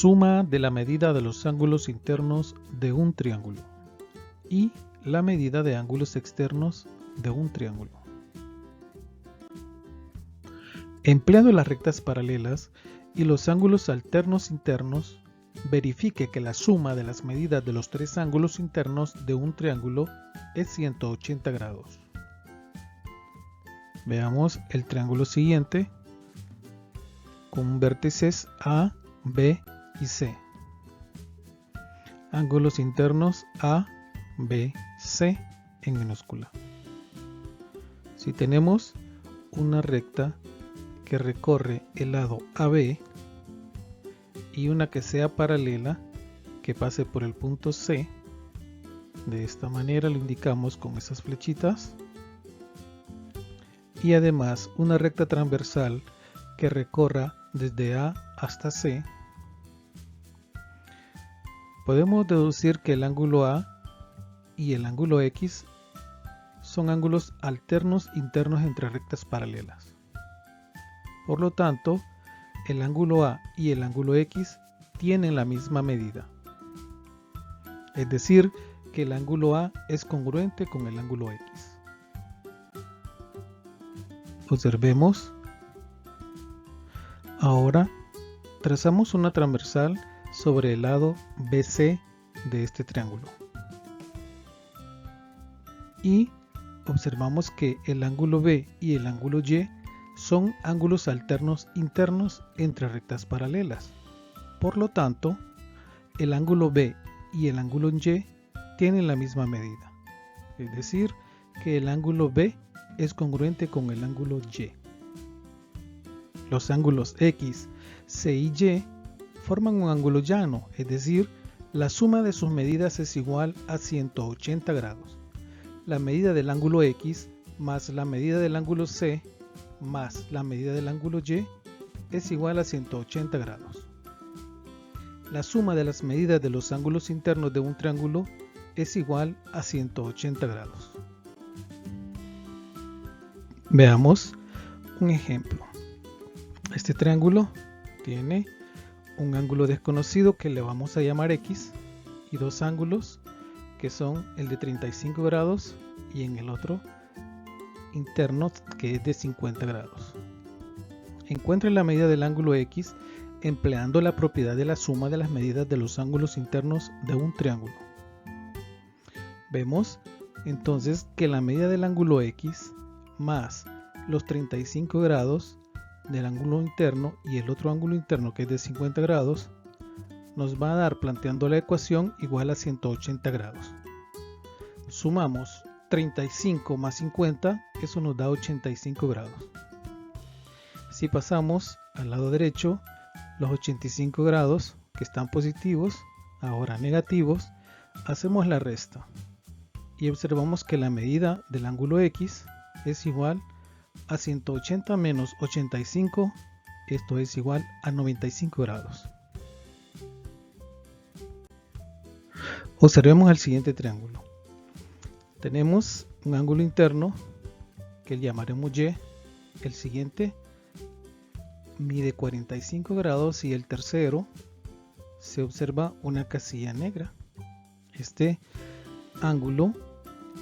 Suma de la medida de los ángulos internos de un triángulo y la medida de ángulos externos de un triángulo. Empleando las rectas paralelas y los ángulos alternos internos, verifique que la suma de las medidas de los tres ángulos internos de un triángulo es 180 grados. Veamos el triángulo siguiente con vértices A, B y C. Ángulos internos A, B, C en minúscula. Si tenemos una recta que recorre el lado AB y una que sea paralela que pase por el punto C, de esta manera lo indicamos con esas flechitas, y además una recta transversal que recorra desde A hasta C, podemos deducir que el ángulo A y el ángulo X son ángulos alternos internos entre rectas paralelas. Por lo tanto, el ángulo A y el ángulo X tienen la misma medida. Es decir, que el ángulo A es congruente con el ángulo X. Observemos. Ahora trazamos una transversal sobre el lado BC de este triángulo. Y observamos que el ángulo B y el ángulo Y son ángulos alternos internos entre rectas paralelas. Por lo tanto, el ángulo B y el ángulo Y tienen la misma medida. Es decir, que el ángulo B es congruente con el ángulo Y. Los ángulos X, C y Y forman un ángulo llano, es decir, la suma de sus medidas es igual a 180 grados. La medida del ángulo X más la medida del ángulo C más la medida del ángulo Y es igual a 180 grados. La suma de las medidas de los ángulos internos de un triángulo es igual a 180 grados. Veamos un ejemplo. Este triángulo tiene un ángulo desconocido que le vamos a llamar X y dos ángulos que son el de 35 grados y en el otro interno que es de 50 grados. Encuentre la medida del ángulo X empleando la propiedad de la suma de las medidas de los ángulos internos de un triángulo. Vemos entonces que la medida del ángulo X más los 35 grados del ángulo interno y el otro ángulo interno que es de 50 grados nos va a dar, planteando la ecuación, igual a 180 grados. Sumamos 35 más 50, eso nos da 85 grados. Si pasamos al lado derecho, los 85 grados que están positivos, ahora negativos, hacemos la resta y observamos que la medida del ángulo X es igual a 180 menos 85, esto es igual a 95 grados. Observemos el siguiente triángulo. Tenemos un ángulo interno que le llamaremos Y, el siguiente mide 45 grados y el tercero se observa una casilla negra. Este ángulo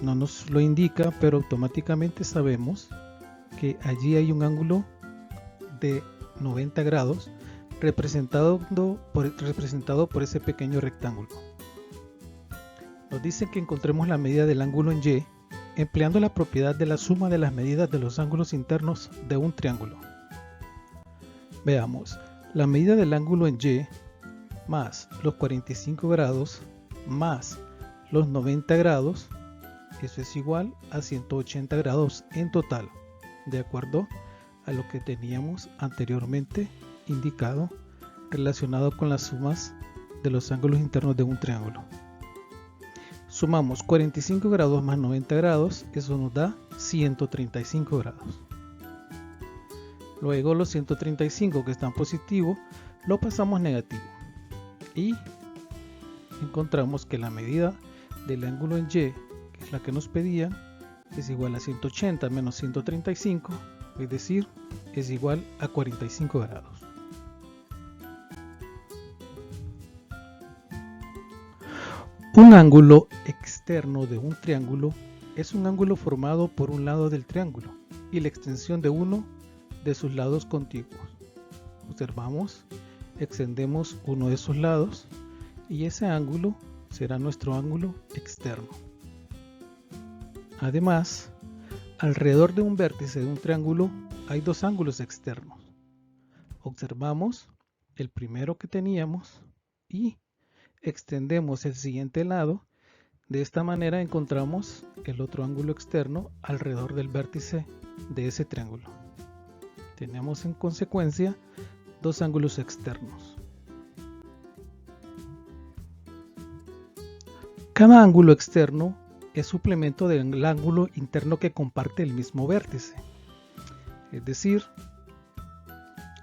no nos lo indica, pero automáticamente sabemos que allí hay un ángulo de 90 grados representado por ese pequeño rectángulo. Nos dicen que encontremos la medida del ángulo en Y empleando la propiedad de la suma de las medidas de los ángulos internos de un triángulo. Veamos, la medida del ángulo en Y más los 45 grados más los 90 grados, eso es igual a 180 grados en total, de acuerdo a lo que teníamos anteriormente indicado relacionado con las sumas de los ángulos internos de un triángulo. Sumamos 45 grados más 90 grados, eso nos da 135 grados. Luego los 135 que están positivos lo pasamos negativo y encontramos que la medida del ángulo en Y, que es la que nos pedían, es igual a 180 menos 135, es decir, es igual a 45 grados. Un ángulo externo de un triángulo es un ángulo formado por un lado del triángulo y la extensión de uno de sus lados contiguos. Observamos, extendemos uno de sus lados y ese ángulo será nuestro ángulo externo. Además, alrededor de un vértice de un triángulo hay dos ángulos externos. Observamos el primero que teníamos y extendemos el siguiente lado. De esta manera encontramos el otro ángulo externo alrededor del vértice de ese triángulo. Tenemos en consecuencia dos ángulos externos. Cada ángulo externo es suplemento del ángulo interno que comparte el mismo vértice. Es decir,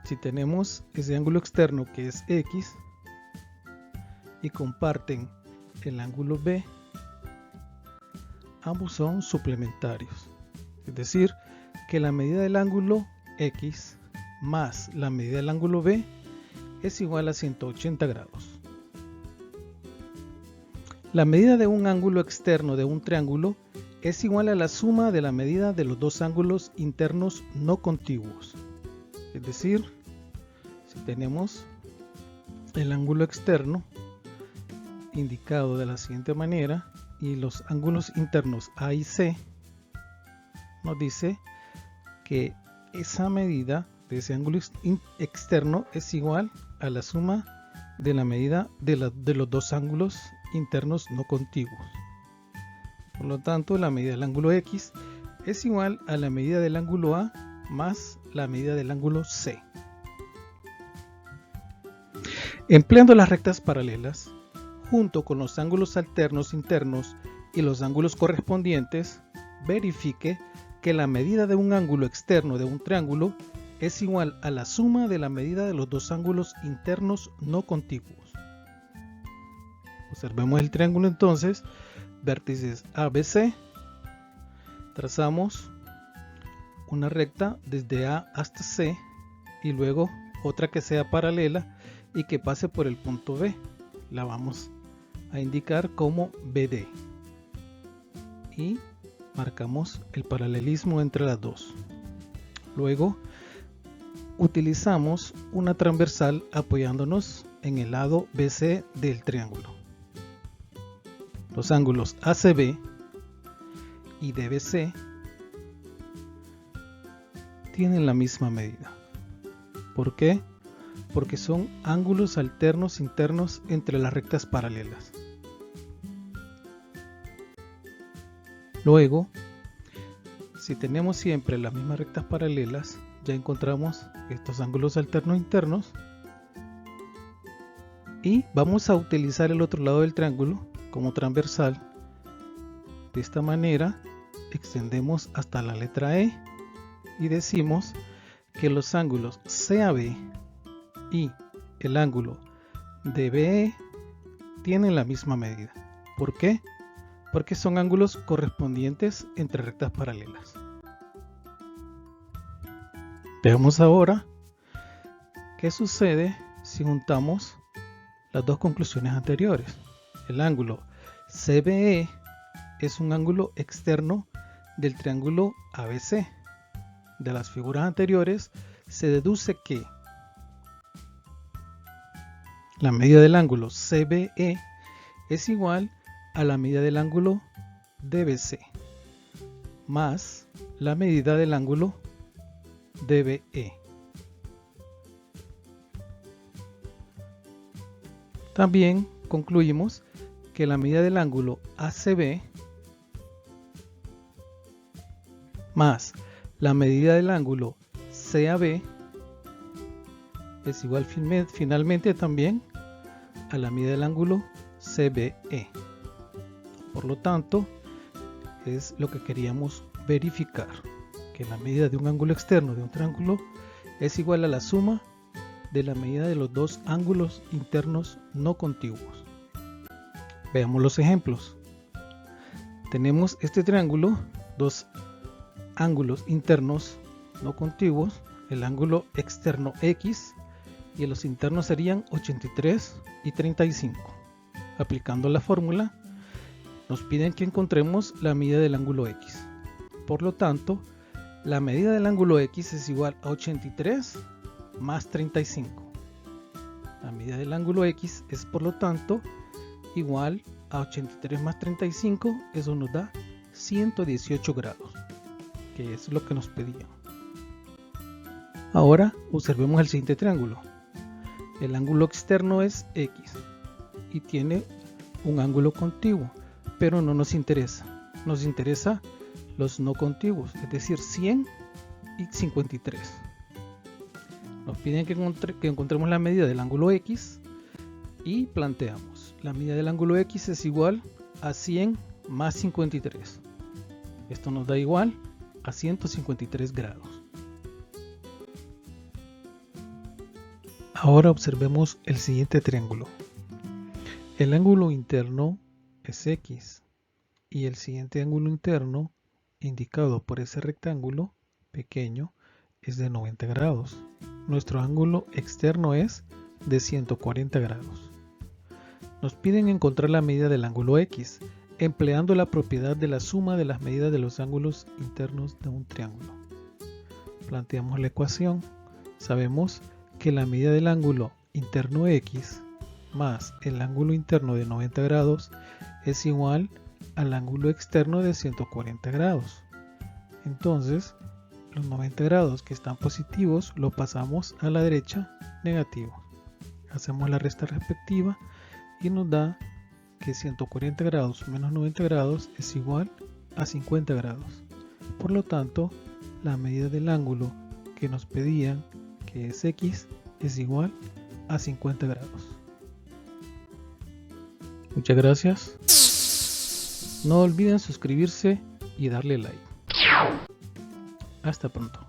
si tenemos ese ángulo externo que es X y comparten el ángulo B, ambos son suplementarios. Es decir, que la medida del ángulo X más la medida del ángulo B es igual a 180 grados. La medida de un ángulo externo de un triángulo es igual a la suma de la medida de los dos ángulos internos no contiguos. Es decir, si tenemos el ángulo externo indicado de la siguiente manera y los ángulos internos A y C, nos dice que esa medida de ese ángulo externo es igual a la suma de la medida de los dos ángulos internos no contiguos. Por lo tanto, la medida del ángulo X es igual a la medida del ángulo A más la medida del ángulo C. Empleando las rectas paralelas, junto con los ángulos alternos internos y los ángulos correspondientes, verifique que la medida de un ángulo externo de un triángulo es igual a la suma de la medida de los dos ángulos internos no contiguos. Observemos el triángulo entonces, vértices ABC, trazamos una recta desde A hasta C y luego otra que sea paralela y que pase por el punto B. La vamos a indicar como BD y marcamos el paralelismo entre las dos. Luego utilizamos una transversal apoyándonos en el lado BC del triángulo. Los ángulos ACB y DBC tienen la misma medida. ¿Por qué? Porque son ángulos alternos internos entre las rectas paralelas. Luego, si tenemos siempre las mismas rectas paralelas, ya encontramos estos ángulos alternos internos y vamos a utilizar el otro lado del triángulo como transversal. De esta manera extendemos hasta la letra E y decimos que los ángulos CAB y el ángulo DBE tienen la misma medida. ¿Por qué? Porque son ángulos correspondientes entre rectas paralelas. Veamos ahora qué sucede si juntamos las dos conclusiones anteriores. El ángulo CBE es un ángulo externo del triángulo ABC. De las figuras anteriores se deduce que la medida del ángulo CBE es igual a la medida del ángulo DBC más la medida del ángulo DBE. También concluimos que la medida del ángulo ACB más la medida del ángulo CAB es igual finalmente también a la medida del ángulo CBE. Por lo tanto, es lo que queríamos verificar, que la medida de un ángulo externo de un triángulo es igual a la suma de la medida de los dos ángulos internos no contiguos. Veamos los ejemplos. Tenemos este triángulo, dos ángulos internos no contiguos, el ángulo externo X y los internos serían 83 y 35. Aplicando la fórmula, Nos piden que encontremos la medida del ángulo X. Por lo tanto, la medida del ángulo X es igual a 83 más 35. La medida del ángulo X es, por lo tanto, igual a 83 más 35. Eso nos da 118 grados, que es lo que nos pedían. Ahora observemos el siguiente triángulo. El ángulo externo es X y tiene un ángulo contiguo, pero no nos interesa. Nos interesa los no contiguos, es decir, 100 y 53. Nos piden que encontremos la medida del ángulo X y planteamos. La medida del ángulo X es igual a 100 más 53. Esto nos da igual a 153 grados. Ahora observemos el siguiente triángulo. El ángulo interno es X y el siguiente ángulo interno indicado por ese rectángulo pequeño es de 90 grados. Nuestro ángulo externo es de 140 grados. Nos piden encontrar la medida del ángulo X, empleando la propiedad de la suma de las medidas de los ángulos internos de un triángulo. Planteamos la ecuación. Sabemos que la medida del ángulo interno X más el ángulo interno de 90 grados es igual al ángulo externo de 140 grados. Entonces, los 90 grados que están positivos lo pasamos a la derecha negativo. Hacemos la resta respectiva y nos da que 140 grados menos 90 grados es igual a 50 grados. Por lo tanto, la medida del ángulo que nos pedían, que es X, es igual a 50 grados. Muchas gracias. No olviden suscribirse y darle like. Hasta pronto.